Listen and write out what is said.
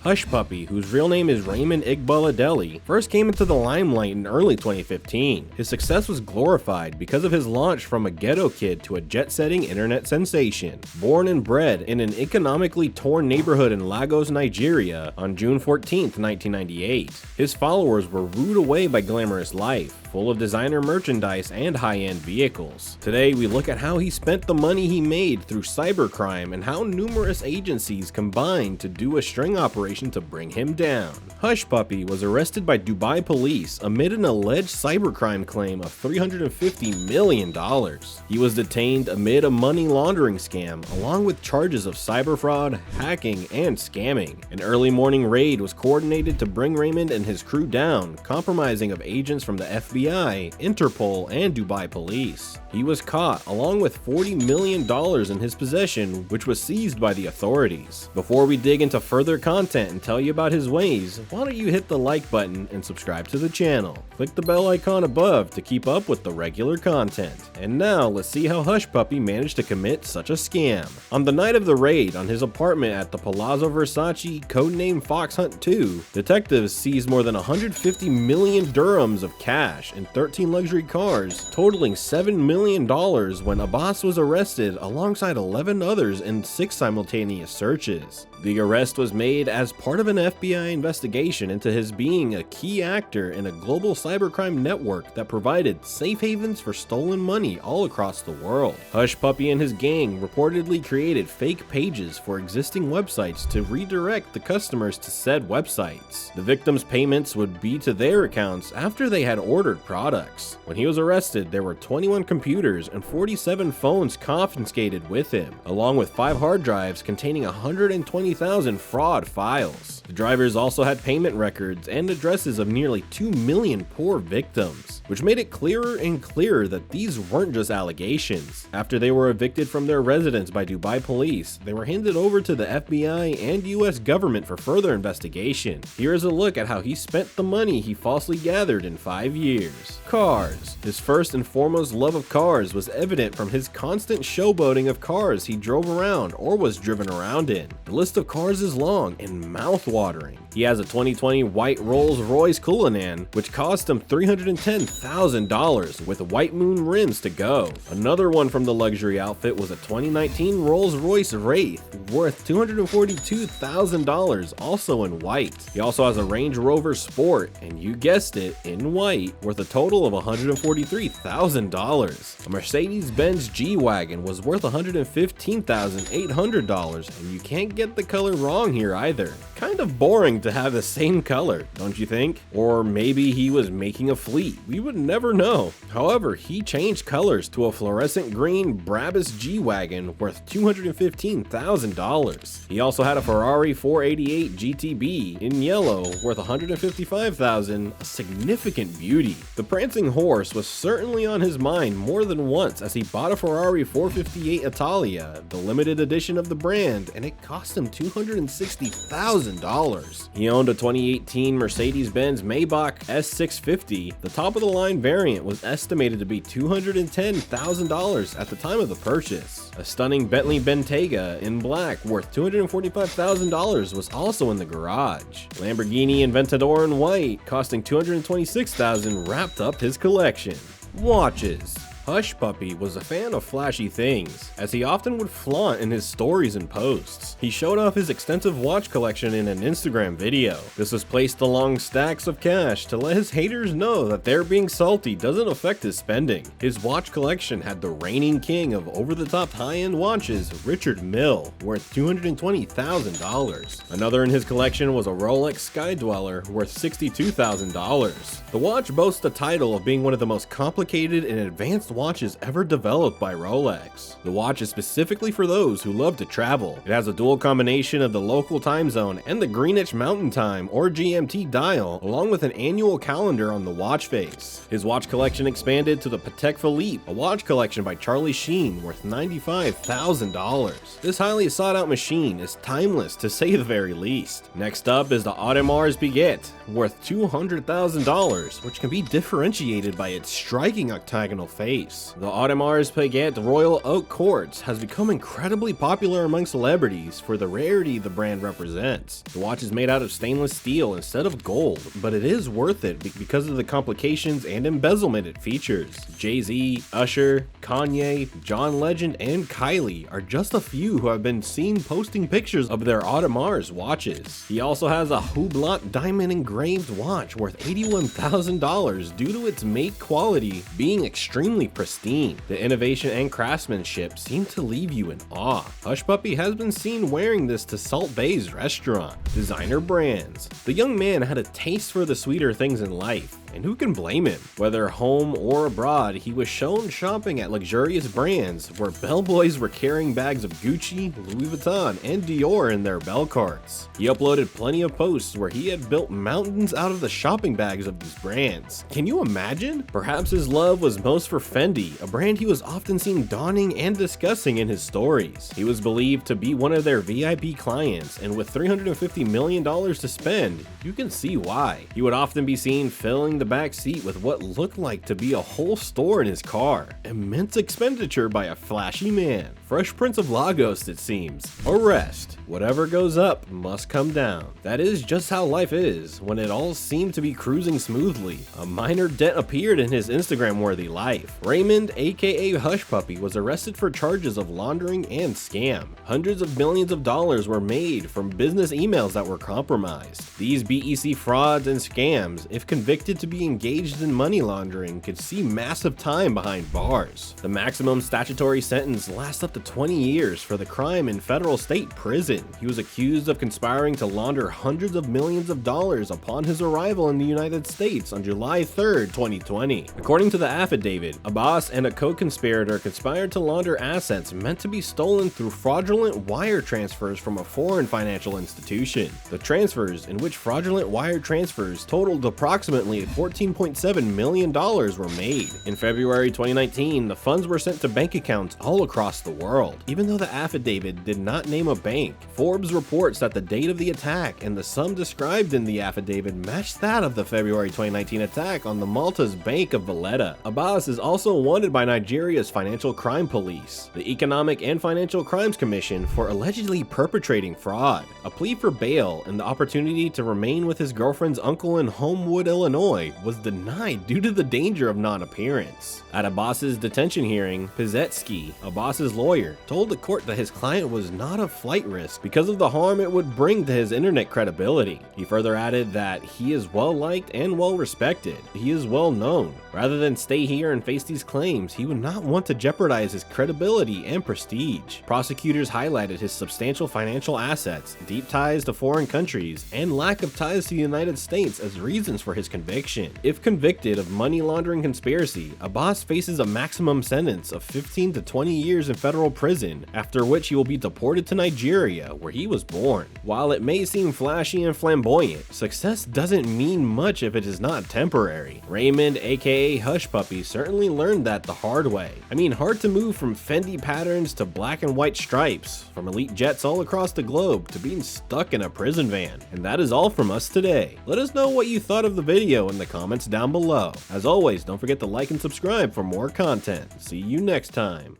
Hushpuppi, whose real name is Raymond Iqbal Adeli, first came into the limelight in early 2015. His success was glorified because of his launch from a ghetto kid to a jet-setting internet sensation. Born and bred in an economically torn neighborhood in Lagos, Nigeria on June 14, 1998, his followers were wooed away by glamorous life, full of designer merchandise and high-end vehicles. Today, we look at how he spent the money he made through cybercrime and how numerous agencies combined to do a string operation to bring him down. Hushpuppi was arrested by Dubai police amid an alleged cybercrime claim of $350 million. He was detained amid a money laundering scam, along with charges of cyber fraud, hacking, and scamming. An early morning raid was coordinated to bring Raymond and his crew down, compromising of agents from the FBI, Interpol, and Dubai police. He was caught, along with $40 million in his possession, which was seized by the authorities. Before we dig into further content and tell you about his ways, why don't you hit the like button and subscribe to the channel. Click the bell icon above to keep up with the regular content. And now, let's see how Hushpuppi managed to commit such a scam. On the night of the raid on his apartment at the Palazzo Versace, codenamed Fox Hunt 2, detectives seized more than 150 million dirhams of cash and 13 luxury cars, totaling $7 million when Abbas was arrested alongside 11 others in 6 simultaneous searches. The arrest was made as part of an FBI investigation into his being a key actor in a global cybercrime network that provided safe havens for stolen money all across the world. Hushpuppi and his gang reportedly created fake pages for existing websites to redirect the customers to said websites. The victims' payments would be to their accounts after they had ordered products. When he was arrested, there were 21 computers and 47 phones confiscated with him, along with 5 hard drives containing 120,000 fraud files. The drivers also had payment records and addresses of nearly 2 million poor victims, which made it clearer and clearer that these weren't just allegations. After they were evicted from their residence by Dubai police, they were handed over to the FBI and US government for further investigation. Here is a look at how he spent the money he falsely gathered in 5 years. Cars. His first and foremost love of cars was evident from his constant showboating of cars he drove around or was driven around in. The list of cars is long and mouth-watering. He has a 2020 white Rolls-Royce Cullinan, which cost him $310,000 with white moon rims to go. Another one from the luxury outfit was a 2019 Rolls-Royce Wraith, worth $242,000, also in white. He also has a Range Rover Sport, and you guessed it, in white, worth a total of $143,000. A Mercedes-Benz G-Wagon was worth $115,800, and you can't get the color wrong here either. Kind of boring to have the same color, don't you think? Or maybe he was making a fleet, we would never know. However, he changed colors to a fluorescent green Brabus G-Wagon worth $215,000. He also had a Ferrari 488 GTB in yellow worth $155,000, a significant beauty. The prancing horse was certainly on his mind more than once as he bought a Ferrari 458 Italia, the limited edition of the brand, and it cost him $260,000. He owned a 2018 Mercedes-Benz Maybach S650. The top-of-the-line variant was estimated to be $210,000 at the time of the purchase. A stunning Bentley Bentayga in black worth $245,000 was also in the garage. Lamborghini Aventador in white, costing $226,000, wrapped up his collection. Watches. Hushpuppi was a fan of flashy things, as he often would flaunt in his stories and posts. He showed off his extensive watch collection in an Instagram video. This was placed along stacks of cash to let his haters know that their being salty doesn't affect his spending. His watch collection had the reigning king of over-the-top high-end watches, Richard Mille, worth $220,000. Another in his collection was a Rolex Skydweller, worth $62,000. The watch boasts the title of being one of the most complicated and advanced watches ever developed by Rolex. The watch is specifically for those who love to travel. It has a dual combination of the local time zone and the Greenwich Mountain Time or GMT dial, along with an annual calendar on the watch face. His watch collection expanded to the Patek Philippe, a watch collection by Charlie Sheen worth $95,000. This highly sought out machine is timeless to say the very least. Next up is the Audemars Piguet, worth $200,000, which can be differentiated by its striking octagonal face. place. The Audemars Piguet Royal Oak Quartz has become incredibly popular among celebrities for the rarity the brand represents. The watch is made out of stainless steel instead of gold, but it is worth it because of the complications and embezzlement it features. Jay-Z, Usher, Kanye, John Legend, and Kylie are just a few who have been seen posting pictures of their Audemars watches. He also has a Hublot diamond engraved watch worth $81,000 due to its make quality being extremely pristine. The innovation and craftsmanship seem to leave you in awe. Hushpuppi has been seen wearing this to Salt Bae's restaurant. Designer brands. The young man had a taste for the sweeter things in life, and who can blame him? Whether home or abroad, he was shown shopping at luxurious brands where bellboys were carrying bags of Gucci, Louis Vuitton, and Dior in their bell carts. He uploaded plenty of posts where he had built mountains out of the shopping bags of these brands. Can you imagine? Perhaps his love was most for Fendi, a brand he was often seen donning and discussing in his stories. He was believed to be one of their VIP clients, and with $350 million to spend, you can see why. He would often be seen filling the back seat with what looked like to be a whole store in his car. Immense expenditure by a flashy man. Fresh Prince of Lagos, it seems. Arrest. Whatever goes up must come down. That is just how life is when it all seemed to be cruising smoothly. A minor dent appeared in his Instagram-worthy life. Raymond, aka Hushpuppi, was arrested for charges of laundering and scam. Hundreds of millions of dollars were made from business emails that were compromised. These BEC frauds and scams, if convicted to be engaged in money laundering, could see massive time behind bars. The maximum statutory sentence lasts up to 20 years for the crime in federal state prison. He was accused of conspiring to launder hundreds of millions of dollars upon his arrival in the United States on July 3, 2020. According to the affidavit, Abbas and a co-conspirator conspired to launder assets meant to be stolen through fraudulent wire transfers from a foreign financial institution. The transfers, in which fraudulent wire transfers totaled approximately $14.7 million, were made. In February 2019, the funds were sent to bank accounts all across the world. Even though the affidavit did not name a bank, Forbes reports that the date of the attack and the sum described in the affidavit matched that of the February 2019 attack on the Malta's Bank of Valletta. Abbas is also wanted by Nigeria's Financial Crime Police, the Economic and Financial Crimes Commission, for allegedly perpetrating fraud. A plea for bail and the opportunity to remain with his girlfriend's uncle in Homewood, Illinois, was denied due to the danger of non-appearance. At Abbas's detention hearing, Pizetsky, Abbas's lawyer, told the court that his client was not a flight risk because of the harm it would bring to his internet credibility. He further added that he is well liked and well respected. He is well known. Rather than stay here and face these claims, he would not want to jeopardize his credibility and prestige. Prosecutors highlighted his substantial financial assets, deep ties to foreign countries, and lack of ties to the United States as reasons for his conviction. If convicted of money laundering conspiracy, Abbas faces a maximum sentence of 15 to 20 years in federal prison, after which he will be deported to Nigeria, where he was born. While it may seem flashy and flamboyant, success doesn't mean much if it is not temporary. Raymond, aka Hushpuppi, certainly learned that the hard way. I mean, hard to move from Fendi patterns to black and white stripes, from elite jets all across the globe to being stuck in a prison van. And that is all from us today. Let us know what you thought of the video in the comments down below. As always, don't forget to like and subscribe for more content. See you next time.